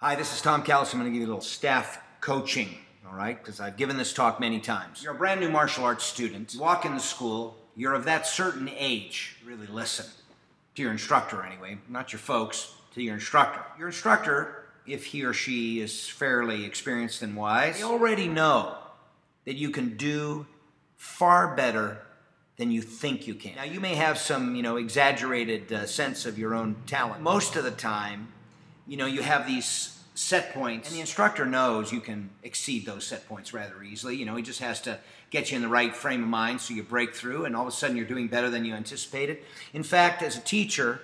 Hi, this is Tom Callos. I'm going to give you a little staff coaching, all right? Because I've given this talk many times. You're a brand new martial arts student. You walk in the school. You're of that certain age. Really listen to your instructor anyway, not your folks, to your instructor. Your instructor, if he or she is fairly experienced and wise, they already know that you can do far better than you think you can. Now, you may have some, exaggerated sense of your own talent. Most of the time, you have these set points, and the instructor knows you can exceed those set points rather easily. He just has to get you in the right frame of mind so you break through, and all of a sudden you're doing better than you anticipated. In fact, as a teacher,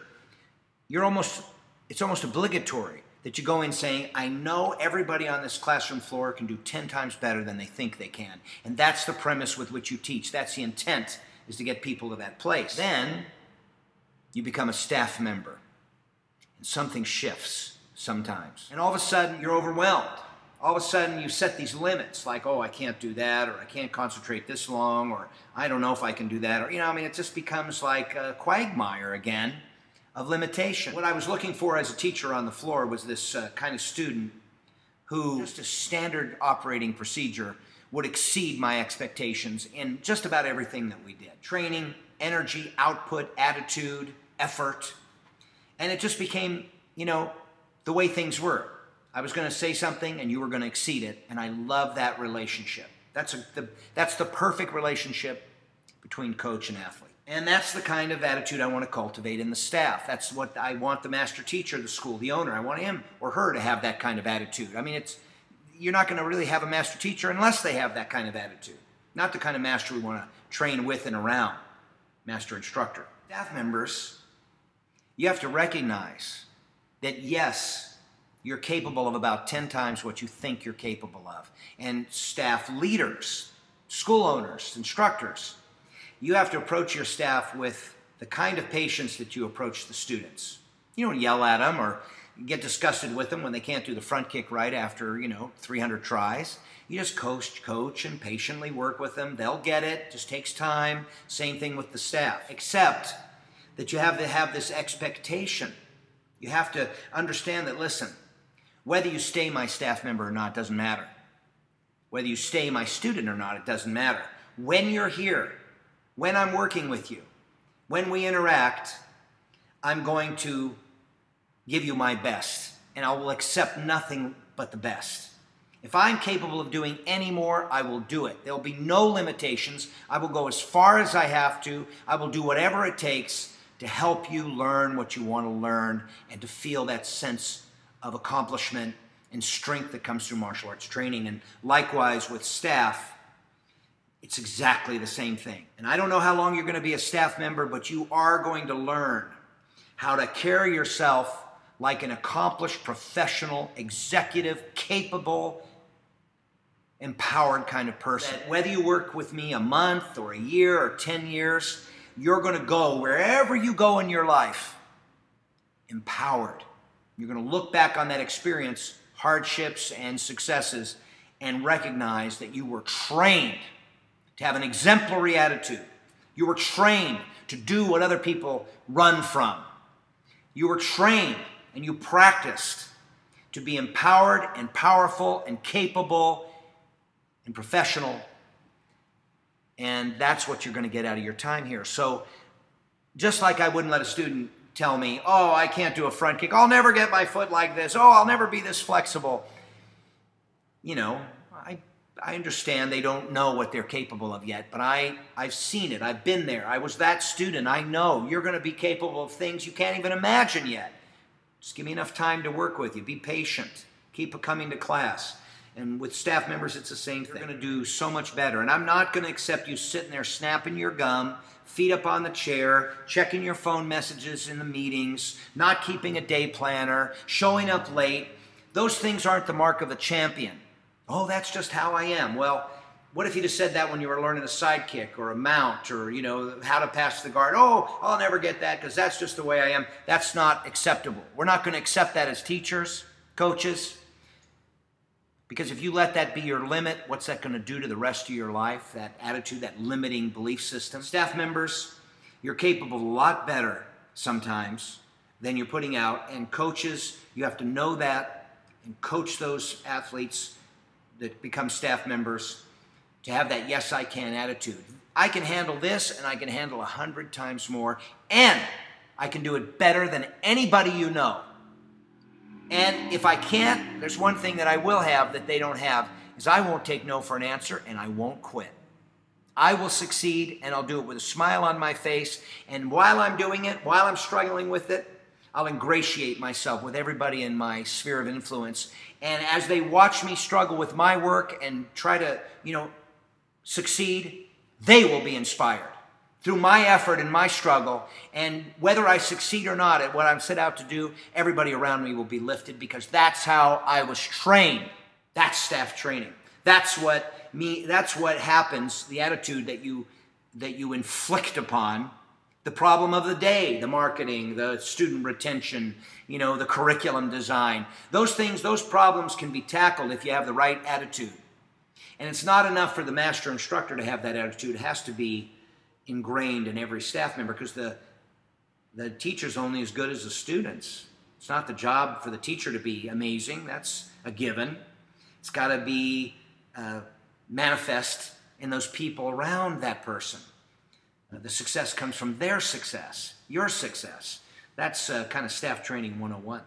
it's almost obligatory that you go in saying, I know everybody on this classroom floor can do 10 times better than they think they can. And that's the premise with which you teach. That's the intent, is to get people to that place. Then you become a staff member, and something shifts sometimes. And all of a sudden, you're overwhelmed. All of a sudden, you set these limits, like, oh, I can't do that, or I can't concentrate this long, or I don't know if I can do that, or, it just becomes like a quagmire again of limitation. What I was looking for as a teacher on the floor was this kind of student who, just a standard operating procedure, would exceed my expectations in just about everything that we did. Training, energy, output, attitude, effort, and it just became, the way things were. I was going to say something and you were going to exceed it, and I love that relationship. That's the perfect relationship between coach and athlete. And that's the kind of attitude I want to cultivate in the staff. That's what I want the master teacher of the school, the owner, I want him or her to have that kind of attitude. You're not going to really have a master teacher unless they have that kind of attitude. Not the kind of master we want to train with and around, master instructor. Staff members, you have to recognize that yes, you're capable of about 10 times what you think you're capable of. And staff leaders, school owners, instructors, you have to approach your staff with the kind of patience that you approach the students. You don't yell at them or get disgusted with them when they can't do the front kick right after, 300 tries. You just coach and patiently work with them. They'll get it. It just takes time. Same thing with the staff. Except that you have to have this expectation. You have to understand that, listen, whether you stay my staff member or not doesn't matter. Whether you stay my student or not, it doesn't matter. When you're here, when I'm working with you, when we interact, I'm going to give you my best, and I will accept nothing but the best. If I'm capable of doing any more, I will do it. There will be no limitations. I will go as far as I have to. I will do whatever it takes to help you learn what you want to learn and to feel that sense of accomplishment and strength that comes through martial arts training. And likewise with staff, it's exactly the same thing. And I don't know how long you're going to be a staff member, but you are going to learn how to carry yourself like an accomplished, professional, executive, capable, empowered kind of person. That whether you work with me a month or a year or 10 years, you're going to go wherever you go in your life empowered. You're going to look back on that experience, hardships and successes, and recognize that you were trained to have an exemplary attitude. You were trained to do what other people run from. You were trained and you practiced to be empowered and powerful and capable and professional. And that's what you're going to get out of your time here. So just like I wouldn't let a student tell me, oh, I can't do a front kick. I'll never get my foot like this. Oh, I'll never be this flexible. I understand they don't know what they're capable of yet, but I've seen it. I've been there. I was that student. I know you're going to be capable of things you can't even imagine yet. Just give me enough time to work with you. Be patient. Keep coming to class. And with staff members, it's the same thing. You're going to do so much better. And I'm not going to accept you sitting there snapping your gum, feet up on the chair, checking your phone messages in the meetings, not keeping a day planner, showing up late. Those things aren't the mark of a champion. Oh, that's just how I am. Well, what if you just said that when you were learning a side kick or a mount or, how to pass the guard? Oh, I'll never get that because that's just the way I am. That's not acceptable. We're not going to accept that as teachers, coaches, because if you let that be your limit, what's that going to do to the rest of your life? That attitude, that limiting belief system. Staff members, you're capable a lot better sometimes than you're putting out. And coaches, you have to know that and coach those athletes that become staff members to have that yes, I can attitude. I can handle this, and I can handle 100 times more, and I can do it better than anybody you know. And if I can't, there's one thing that I will have that they don't have, is I won't take no for an answer, and I won't quit. I will succeed, and I'll do it with a smile on my face, and while I'm doing it, while I'm struggling with it, I'll ingratiate myself with everybody in my sphere of influence. And as they watch me struggle with my work and try to, succeed, they will be inspired through my effort and my struggle. And whether I succeed or not at what I'm set out to do, everybody around me will be lifted, because that's how I was trained. That's staff training. That's what happens, the attitude that you inflict upon the problem of the day, the marketing, the student retention, the curriculum design. Those things, those problems can be tackled if you have the right attitude. And it's not enough for the master instructor to have that attitude. It has to be ingrained in every staff member, because the teacher's only as good as the students. It's not the job for the teacher to be amazing. That's a given. It's got to be manifest in those people around that person. The success comes from their success, your success. That's kind of staff training 101.